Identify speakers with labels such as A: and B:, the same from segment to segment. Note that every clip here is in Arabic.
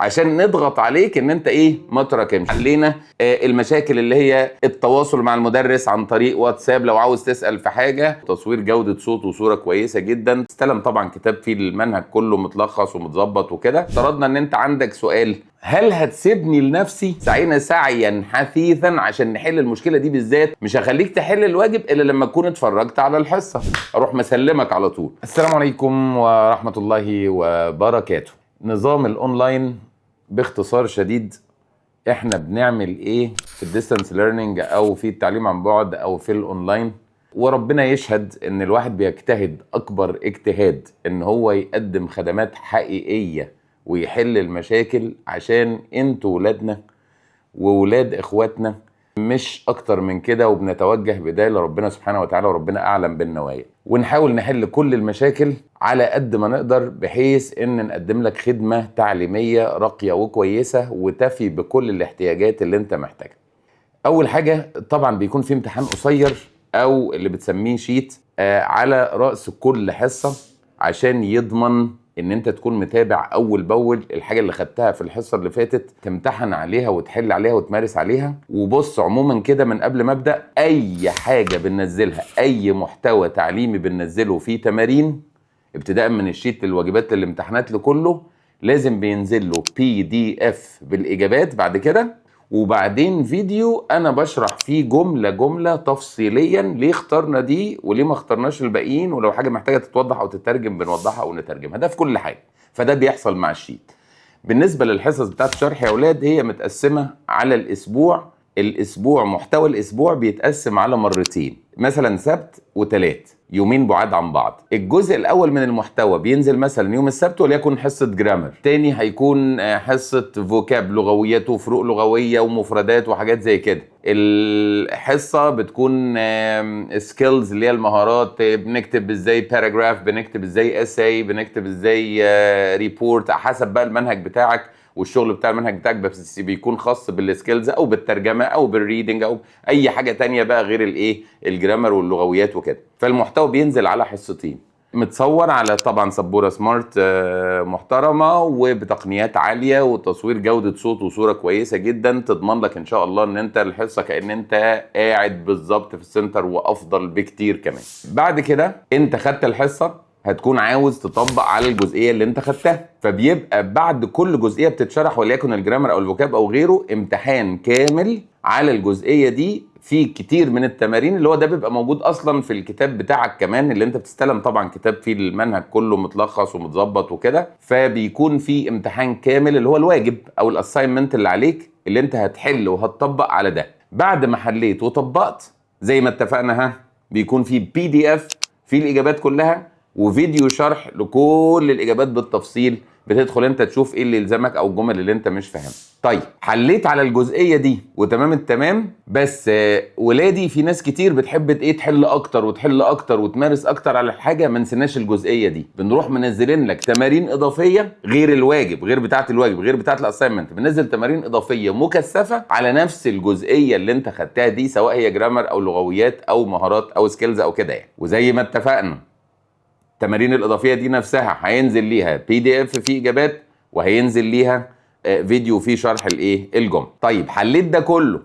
A: عشان نضغط عليك ان انت ما تراكمش. حلينا المشاكل اللي هي التواصل مع المدرس عن طريق واتساب لو عاوز تسأل في حاجة، تصوير جودة صوت وصورة كويسة جدا. استلم طبعا كتاب فيه المنهج كله متلخص ومتظبط وكده. افترضنا ان انت عندك سؤال، هل هتسيبني لنفسي؟ سعينا سعيا حثيثا عشان نحل المشكلة دي بالذات. مش هخليك تحل الواجب الا لما تكون اتفرجت على الحصة، اروح مسلمك على طول. السلام عليكم ورحمة الله وبركاته. نظام الاونلاين باختصار شديد، احنا بنعمل ايه في الديستانس ليرنينج او في التعليم عن بعد او في الاونلاين؟ وربنا يشهد ان الواحد بيجتهد اكبر اجتهاد ان هو يقدم خدمات حقيقية ويحل المشاكل عشان انتوا ولادنا وولاد اخواتنا، مش اكتر من كده. وبنتوجه بداية لربنا سبحانه وتعالى، وربنا اعلم بالنوايا، ونحاول نحل كل المشاكل على قد ما نقدر بحيث ان نقدم لك خدمة تعليمية راقية وكويسة وتفي بكل الاحتياجات اللي انت محتاجها. اول حاجة طبعا بيكون في امتحان قصير او اللي بتسميه شيت على رأس كل حصة، عشان يضمن ان انت تكون متابع اول باول الحاجة اللي خدتها في الحصة اللي فاتت، تمتحن عليها وتحل عليها وتمارس عليها. وبص عموما كده من قبل ما ابدأ، اي حاجة بننزلها، اي محتوى تعليمي بننزله فيه تمارين ابتداء من الشيت للواجبات للامتحانات لكله، لازم بينزل له PDF بالاجابات بعد كده، وبعدين فيديو انا بشرح فيه جملة جملة تفصيليا ليه اخترنا دي وليه ما اخترناش الباقيين، ولو حاجة محتاجة تتوضح او تترجم بنوضحها او نترجمها. ده في كل حاجة، فده بيحصل مع الشيت. بالنسبة للحصص بتاعت الشرح يا اولاد، هي متقسمة على الاسبوع محتوى الاسبوع بيتقسم على مرتين، مثلا سبت وتلات، يومين بعاد عن بعض. الجزء الاول من المحتوى بينزل مثلا يوم السبت وليكن حصه جرامر، تاني هيكون حصه فوكاب لغويات وفروق لغويه ومفردات وحاجات زي كده. الحصه بتكون سكيلز اللي هي المهارات، بنكتب ازاي باراجراف، بنكتب ازاي اساي، بنكتب ازاي ريبورت، حسب بقى المنهج بتاعك والشغل بتاع المنهج بتاعك، بس بيكون خاص بالسكيلز او بالترجمه او بالريدنج او اي حاجه تانية بقى غير الجرامر واللغويات وكده. فالمحتوى بينزل على حصتين، متصور على طبعا سبوره سمارت محترمه وبتقنيات عاليه وتصوير جوده صوت وصوره كويسه جدا، تضمن لك ان شاء الله ان انت الحصه كأن انت قاعد بالظبط في السنتر، وافضل بكتير كمان. بعد كده انت خدت الحصه، هتكون عاوز تطبق على الجزئيه اللي انت خدتها، فبيبقى بعد كل جزئيه بتتشرح وليكن الجرامر او الفوكاب او غيره امتحان كامل على الجزئيه دي، في كتير من التمارين اللي هو ده بيبقى موجود اصلا في الكتاب بتاعك كمان، اللي انت بتستلم طبعا كتاب فيه المنهج كله متلخص ومتظبط وكده. فبيكون في امتحان كامل اللي هو الواجب او الاساينمنت اللي عليك، اللي انت هتحل وهتطبق على ده. بعد ما حليت وطبقت زي ما اتفقنا، بيكون في PDF فيه الاجابات كلها وفيديو شرح لكل الاجابات بالتفصيل، بتدخل انت تشوف ايه اللي يلزمك او الجمل اللي انت مش فاهمها. طيب حليت على الجزئيه دي وتمام التمام، بس ولادي في ناس كتير بتحب تحل اكتر وتحل اكتر وتمارس اكتر على الحاجه، ما نسيناش الجزئيه دي. بنروح منزلين لك تمارين اضافيه غير الواجب، غير بتاعه الواجب، غير بتاعه الاساينمنت، بننزل تمارين اضافيه مكثفه على نفس الجزئيه اللي انت خدتها دي، سواء هي جرامر او لغويات او مهارات او سكيلز او كده يعني. وزي ما اتفقنا التمارين الإضافية دي نفسها هينزل ليها PDF فيه إجابات، وهينزل ليها فيديو فيه شرح الجمل. طيب حليت ده كله،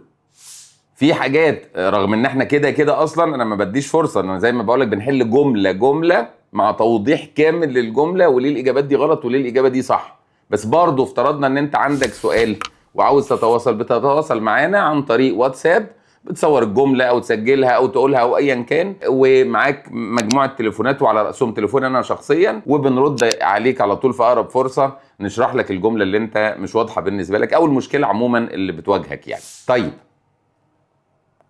A: في حاجات رغم ان احنا كده اصلا انا ما بديش فرصة، انا زي ما بقولك بنحل جملة جملة مع توضيح كامل للجملة وليه الإجابات دي غلط وليه الإجابة دي صح. بس برضو افترضنا ان انت عندك سؤال وعاوز تتواصل، بتتواصل معانا عن طريق واتساب، بتصور الجمله او تسجلها او تقولها او ايا كان، ومعاك مجموعه تليفونات وعلى راسهم تليفون انا شخصيا، وبنرد عليك على طول في اقرب فرصه نشرح لك الجمله اللي انت مش واضحه بالنسبه لك او المشكله عموما اللي بتواجهك يعني. طيب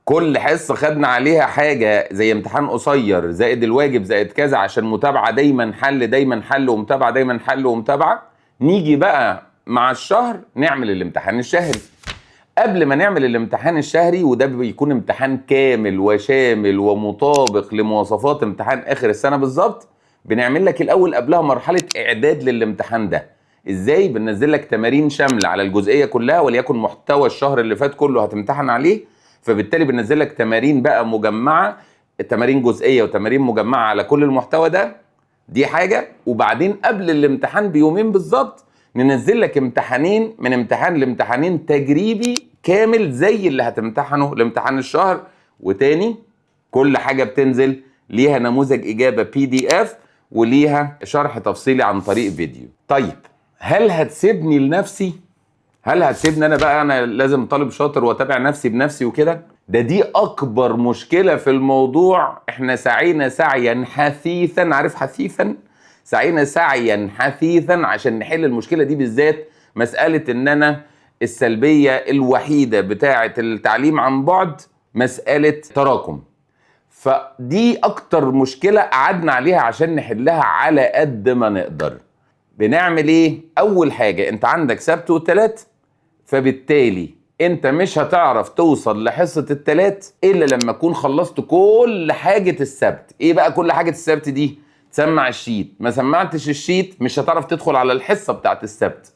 A: كل حصه خدنا عليها حاجه زي امتحان قصير زائد الواجب زائد كذا، عشان متابعه دايما حل دايما حل ومتابعه دايما حل ومتابعه. نيجي بقى مع الشهر نعمل الامتحان الشهري. قبل ما نعمل الامتحان الشهري، وده بيكون امتحان كامل وشامل ومطابق لمواصفات امتحان اخر السنه بالظبط، بنعمل لك الاول قبلها مرحله اعداد للامتحان ده. ازاي؟ بننزل لك تمارين شامله على الجزئيه كلها، وليكن محتوى الشهر اللي فات كله هتمتحن عليه، فبالتالي بننزل لك تمارين بقى مجمعه، تمارين جزئيه وتمارين مجمعه على كل المحتوى ده. دي حاجه. وبعدين قبل الامتحان بيومين بالظبط ننزل لك امتحانين، من امتحان لامتحانين تجريبي كامل زي اللي هتمتحنه لامتحان الشهر. وتاني كل حاجة بتنزل ليها نموذج إجابة PDF وليها شرح تفصيلي عن طريق فيديو. طيب هل هتسيبني لنفسي؟ هل هتسيبني انا بقى انا لازم طالب شاطر واتابع نفسي بنفسي وكده؟ دي اكبر مشكلة في الموضوع. احنا سعينا سعيا حثيثا، عارف حثيثا؟ سعينا سعيا حثيثا عشان نحل المشكلة دي بالذات. مسألة ان انا السلبية الوحيدة بتاعة التعليم عن بعد مسألة تراكم. فدي اكتر مشكلة قعدنا عليها عشان نحلها على قد ما نقدر. بنعمل ايه؟ اول حاجة انت عندك سبت وتلات، فبالتالي انت مش هتعرف توصل لحصة التلات الا لما تكون خلصت كل حاجة السبت. ايه بقى كل حاجة السبت دي؟ تسمع الشيت. ما سمعتش الشيت مش هتعرف تدخل على الحصة بتاعت السبت.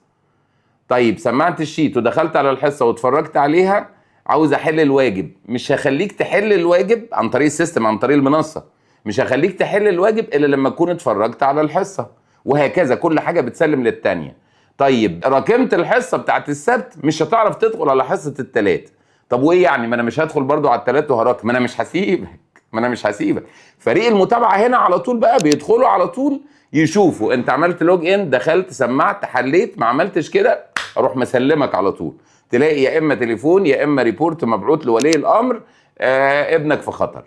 A: طيب سمعت الشيت ودخلت على الحصة واتفرجت عليها، عاوز احل الواجب، مش هخليك تحل الواجب عن طريق السيستم، عن طريق المنصة، مش هخليك تحل الواجب الا لما تكون اتفرجت على الحصة. وهكذا كل حاجة بتسلم للتانية. طيب راكمت الحصة بتاعت السبت مش هتعرف تدخل على حصة التلات. طب وايه يعني؟ ما انا مش هدخل برضو على التلات وهراكم، ما انا مش هسيبك. فريق المتابعة هنا على طول بقى بيدخلوا على طول يشوفوا انت عملت لوج ان، دخلت سمعت حليت، ما عملتش كده اروح مسلمك على طول. تلاقي يا اما تليفون يا اما ريبورت مبعوث لولي الامر، ابنك في خطر،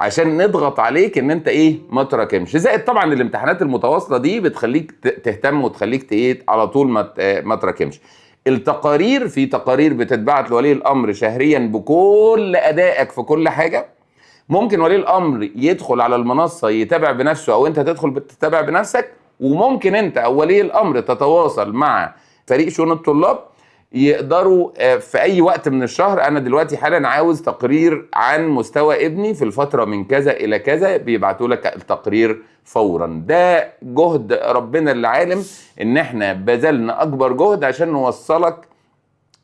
A: عشان نضغط عليك ان انت ايه ما تراكمش. زائد طبعا الامتحانات المتواصله دي بتخليك تهتم وتخليك ايه على طول ما تراكمش. التقارير، في تقارير بتتبعت لولي الامر شهريا بكل ادائك في كل حاجه. ممكن ولي الامر يدخل على المنصه يتابع بنفسه او انت تدخل تتابع بنفسك، وممكن انت او ولي الامر تتواصل مع فريق شؤون الطلاب يقدروا في اي وقت من الشهر. انا دلوقتي حالا عاوز تقرير عن مستوى ابني في الفترة من كذا الى كذا، بيبعتوا لك التقرير فورا. ده جهد ربنا اللي عالم ان احنا بذلنا اكبر جهد عشان نوصلك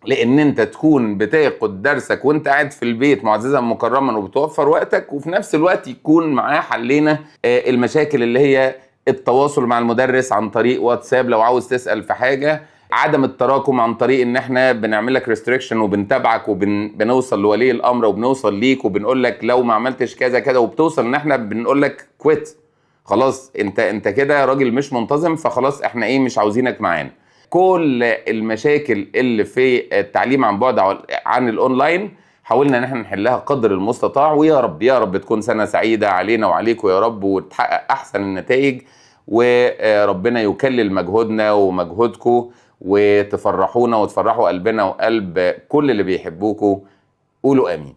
A: لان انت تكون بتاخد درسك وانت قاعد في البيت معززا مكرما وبتوفر وقتك، وفي نفس الوقت يكون معاه حلينا المشاكل اللي هي التواصل مع المدرس عن طريق واتساب لو عاوز تسأل في حاجة، عدم التراكم عن طريق ان احنا بنعمل لك ريستريكشن وبنتابعك وبنوصل لولي الامر وبنوصل ليك وبنقول لك لو ما عملتش كذا كذا، وبتوصل ان احنا بنقول لك كويت، خلاص انت كده راجل مش منتظم، فخلاص احنا ايه مش عاوزينك معانا. كل المشاكل اللي في التعليم عن بعد عن الاونلاين حاولنا ان احنا نحلها قدر المستطاع، ويا رب يا رب تكون سنة سعيدة علينا وعليكم يا رب، وتحقق احسن النتائج، وربنا يكلل مجهودنا ومجهودكم وتفرحونا وتفرحوا قلبنا وقلب كل اللي بيحبوكوا. قولوا امين.